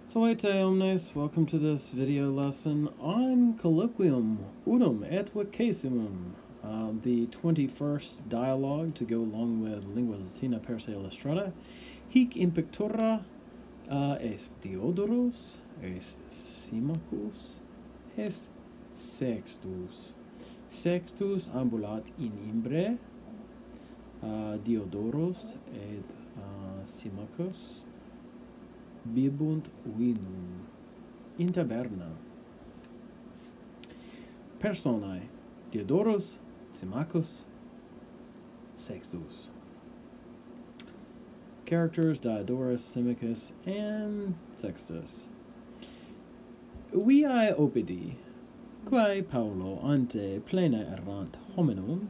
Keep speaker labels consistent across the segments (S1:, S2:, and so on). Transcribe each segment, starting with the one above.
S1: Salute omnes, welcome to this video lesson on Colloquium Unum et Vacasimum, the 21st dialogue to go along with Lingua Latina per se illustrata. Hic in pictura est Diodorus, est Symmachus, est Sextus. Sextus ambulat in imbre, Diodorus et Symmachus bibunt vinum in taberna. Personae Diodorus, Symmachus, Sextus. Characters Diodorus, Symmachus, and Sextus. Viae opidi, quae Paulo ante plena errant hominum,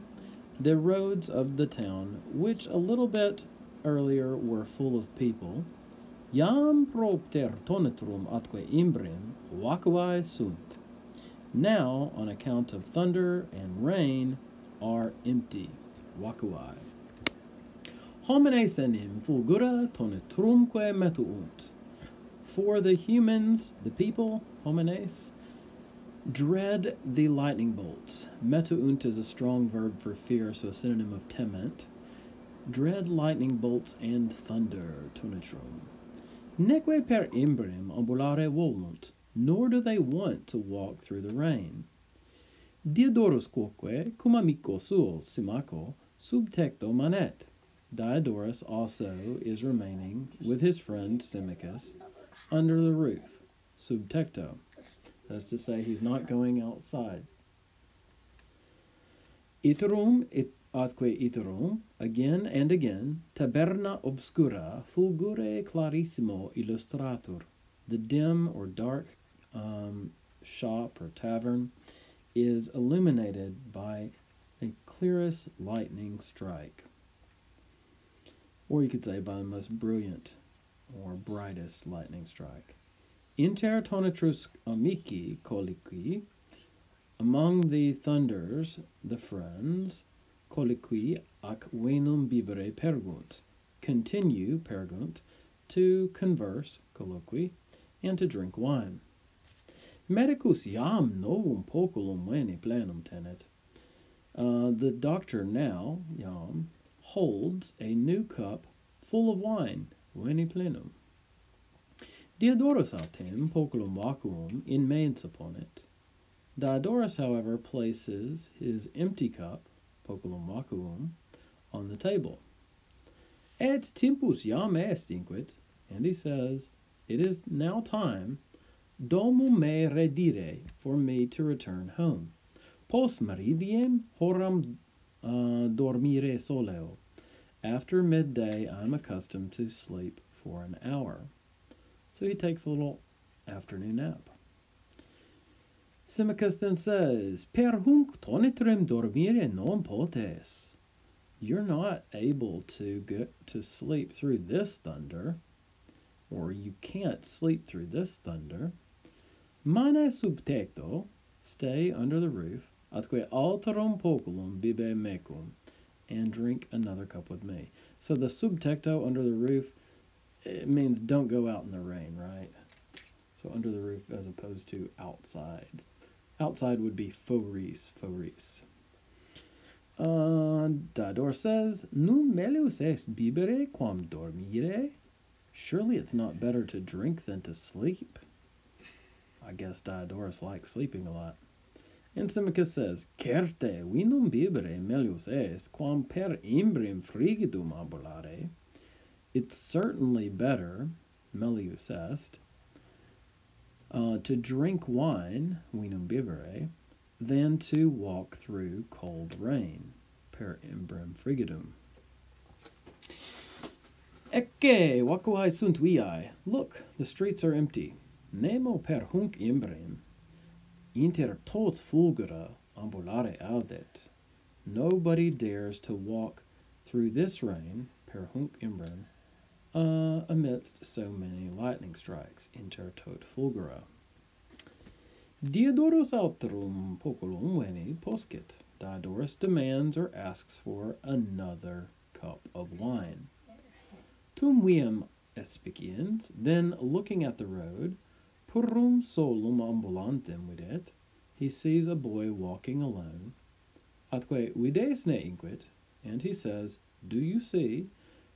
S1: the roads of the town, which a little bit earlier were full of people, Iam propter tonitrum atque imbrem vacuae sunt. Now, on account of thunder and rain, are empty. Vacuae. Homines enim fulgura tonitrumque metuunt. For the humans, the people, homines, dread the lightning bolts. Metuunt is a strong verb for fear, so a synonym of tement. Dread lightning bolts and thunder, tonitrum. Neque per imbrem ambulare volunt, nor do they want to walk through the rain. Diodorus quoque, cum amico suo, Symmacho, sub tecto manet. Diodorus also is remaining with his friend Symmachus under the roof, sub tecto. That's to say, he's not going outside. Iterum atque iterum, again and again, taberna obscura fulgure clarissimo illustratur. The dim or dark shop or tavern is illuminated by a clearest lightning strike. Or you could say by the most brilliant or brightest lightning strike. Inter tonitrus amici colloqui, among the thunders, the friends, colloqui ac venum bibere pergunt, continue, pergunt, to converse, colloqui, and to drink wine. Medicus iam novum poculum veni plenum tenet. The doctor now, iam, holds a new cup full of wine, veni plenum. Diodorus autem poculum vacuum in mens opponent. Diodorus, however, places his empty cup, poculum vacuum, on the table. Et tempus iam est inquit, and he says, it is now time, domum me redire, for me to return home. Post meridiem horam dormire soleo. After midday, I'm accustomed to sleep for an hour. So he takes a little afternoon nap. Symmachus then says, Per hunc tonitrem dormire non potes. You're not able to get to sleep through this thunder, or you can't sleep through this thunder. Mane sub tecto, stay under the roof, atque alterum poculum bibe mecum, and drink another cup with me. So the sub tecto, under the roof, it means don't go out in the rain, right? So under the roof as opposed to outside. Outside would be foris. Diodorus says, Num melius est bibere quam dormire? Surely it's not better to drink than to sleep. I guess Diodorus likes sleeping a lot. And Symmachus says, Certe vinum bibere melius est quam per imbrem frigidum ambulare. It's certainly better, melius est, to drink wine, vinum bibere, than to walk through cold rain, per imbrem frigidum. Ecce, vacuae sunt viae. Look, the streets are empty. Nemo per hunc imbrem, inter tot fulgura ambulare audet. Nobody dares to walk through this rain, per hunc imbrem, amidst so many lightning strikes, inter tot fulgura. Diodorus alterum poculum veni poscit. Diodorus demands or asks for another cup of wine. Tum viam Espiciens. Then, looking at the road, purrum solum ambulantem videt, he sees a boy walking alone. Atque vides ne inquit, and he says, do you see,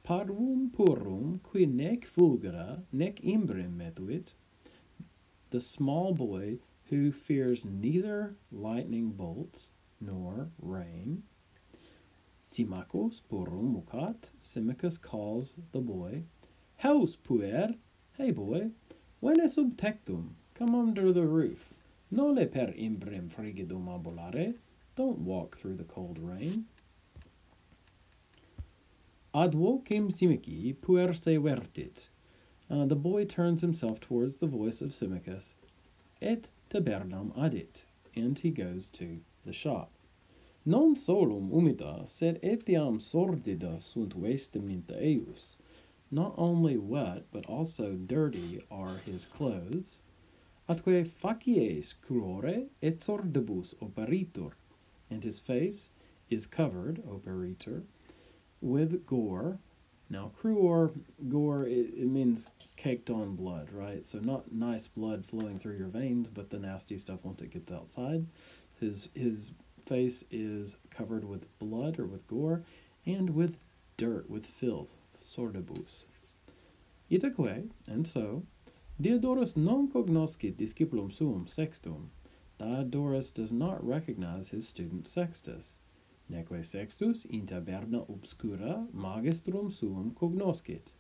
S1: parvum purrum qui nec fulgera nec imbrim metuit, the small boy who fears neither lightning bolts nor rain. Symmachus purrum mucat, Symmachus calls the boy, Haus puer, hey boy, vene sub tectum, come under the roof, nole per imbrem frigidum ambulare, don't walk through the cold rain. Ad vocem Simici puer se vertit. The boy turns himself towards the voice of Symmachus, et tabernam adit, and he goes to the shop. Non solum humida, sed etiam sordida sunt vestimentia eius. Not only wet, but also dirty are his clothes. Atque facies cruore et sordibus operitur, and his face is covered, operitur, with gore. Now, cruor, gore, it means caked on blood, right? So not nice blood flowing through your veins, but the nasty stuff once it gets outside. His face is covered with blood or with gore, and with dirt, with filth, sordibus. Itaque, and so, Diodorus non cognoscit disciplum suum Sextum. Diodorus does not recognize his student Sextus. Neque Sextus in taberna obscura magistrum suum cognoscit.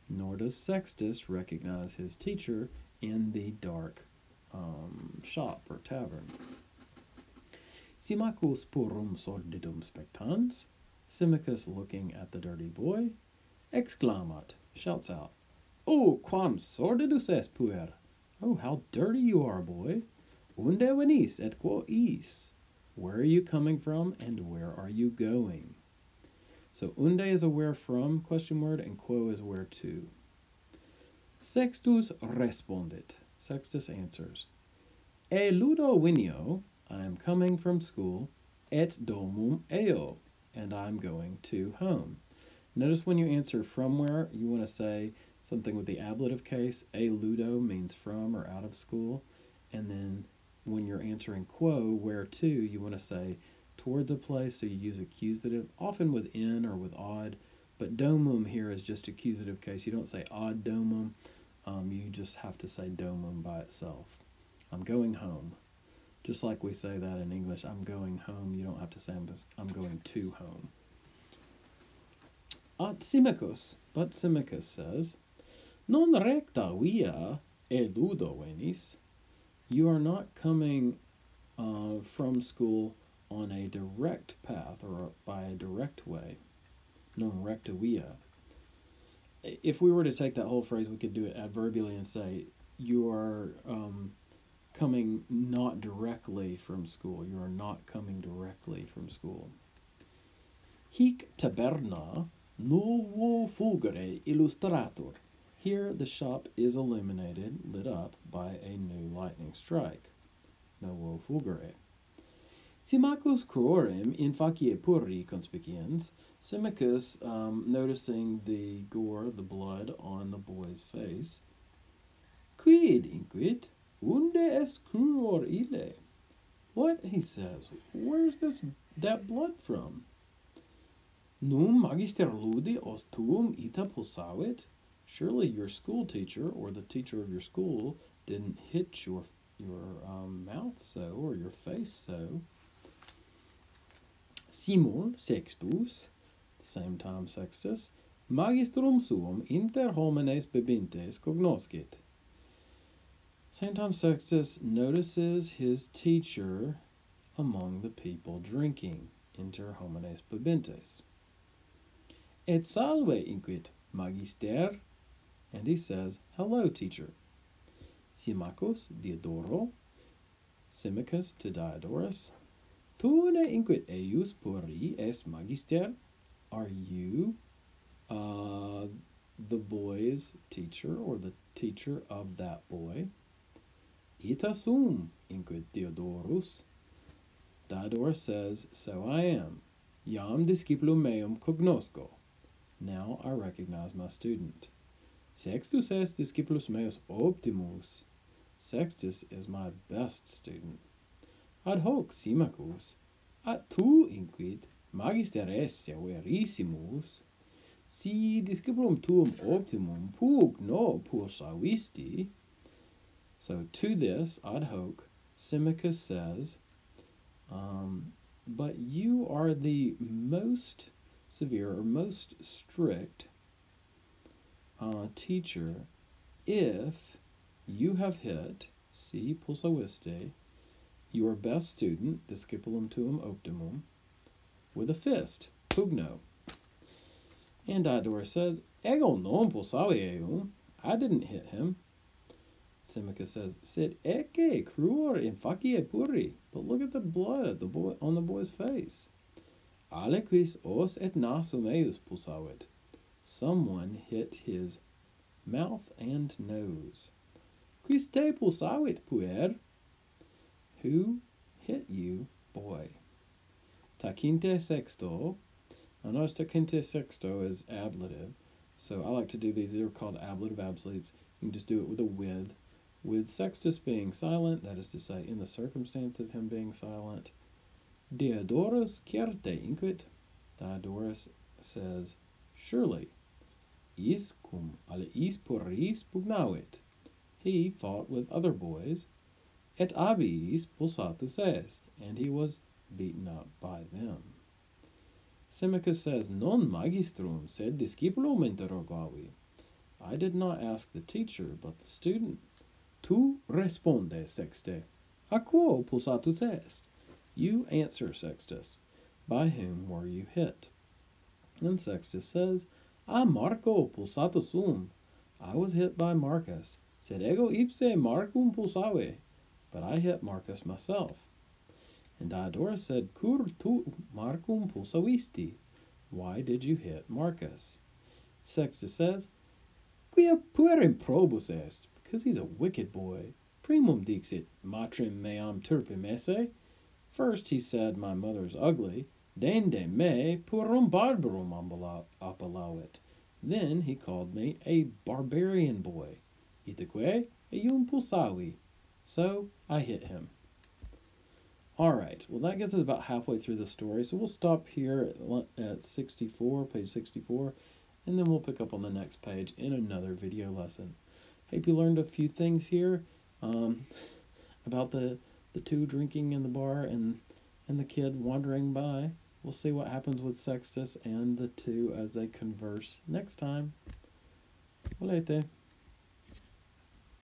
S1: Nor does Sextus recognize his teacher in the dark shop or tavern. Symmachus purrum sordidum spectans, Symmachus looking at the dirty boy, exclamat, shouts out, O quam sordidus est puer! Oh, how dirty you are, boy! Unde venis et quo is? Where are you coming from and where are you going? So unde is a where from question word and quo is where to. Sextus respondit. Sextus answers, E ludo vinio, I am coming from school, et domum eo, and I'm going to home. Notice when you answer from where, you want to say something with the ablative case. E ludo means from or out of school. And then when you're answering quo, where to, you want to say towards a place, so you use accusative, often with in or with odd. But domum here is just accusative case. You don't say ad domum. You just have to say domum by itself. I'm going home. Just like we say that in English, I'm going home. You don't have to say I'm going to home. At Symmachus, but Symmachus says, Non recta via eludo venis. You are not coming from school on a direct path or by a direct way. Non recta via. If we were to take that whole phrase, we could do it adverbially and say, you are coming not directly from school. You are not coming directly from school. Hic taberna novo fulgere illustrator. Here the shop is illuminated, lit up by a new lightning strike. Novo fulgere. Symmachus cruorem in facie purri conspiciens. Symmachus, noticing the gore, the blood on the boy's face. Quid inquit? Unde est cruor ille? What, he says, where's that blood from? Num magister ludi os tuum ita pulsavit? Surely your school teacher, or the teacher of your school, didn't hit your mouth so, or your face so. Simul sextus, same time Sextus, magistrum suum inter homines bebintes cognoscit. Same time Sextus notices his teacher among the people drinking, inter homines bebintes. Et salve inquit magister, and he says, hello, teacher. Symmachus Diodoro, Symmachus to Diodorus, tu ne inquit eius puri es magister? Are you the boy's teacher, or the teacher of that boy? Ita sum, inquit Diodorus. Diodorus says, so I am. Iam disciplum meum cognosco. Now I recognize my student. Sextus est discipulus meus optimus. Sextus is my best student. Ad hoc Symmachus, at tu inquit magister esse verissimus, si discipulum tuum optimum pug no pulsavisti. So to this, ad hoc, Symmachus says, but you are the most severe or most strict teacher if you have hit, si pulsaviste, your best student, discipulum tuum optimum, with a fist, pugno. And Diodorus says, ego non pulsaveum, I didn't hit him. Symmachus says, sed ecce cruor in facie puri, but look at the blood at the boy, on the boy's face. Aliquis os et nasum eius pulsavit. Someone hit his mouth and nose. Quis te pulsavit, puer? Who hit you, boy? Tacinte sexto. Now notice tacinte sexto is ablative, so I like to do these. They're called ablative absolutes. You can just do it with a with sextus being silent, that is to say, in the circumstance of him being silent. Diodorus certe inquit. Diodorus says, surely, is cum aliis puris pugnavit. He fought with other boys, et abiis pulsatus est, and he was beaten up by them. Symmachus says, non magistrum sed discipulum interrogavi. I did not ask the teacher, but the student. Tu responde, Sexte. A quo pulsatus est? You answer, Sextus. By whom were you hit? And Sextus says, a Marco pulsatus sum. I was hit by Marcus. Sed ego ipse Marcum pulsave. But I hit Marcus myself. And Diodorus said, cur tu Marcum pulsavisti? Why did you hit Marcus? Sextus says, quia puerum probus est, because he's a wicked boy. Primum dixit matrem meam turpim esse. First he said, my mother's ugly. Dende me puerum barbarum appellavit. Then he called me a barbarian boy. Itaque eum pulsavi. So I hit him. All right, well, that gets us about halfway through the story, so we'll stop here at 64, page 64, and then we'll pick up on the next page in another video lesson. Hope you learned a few things here about the two drinking in the bar and the kid wandering by. We'll see what happens with Sextus and the two as they converse next time. Volete.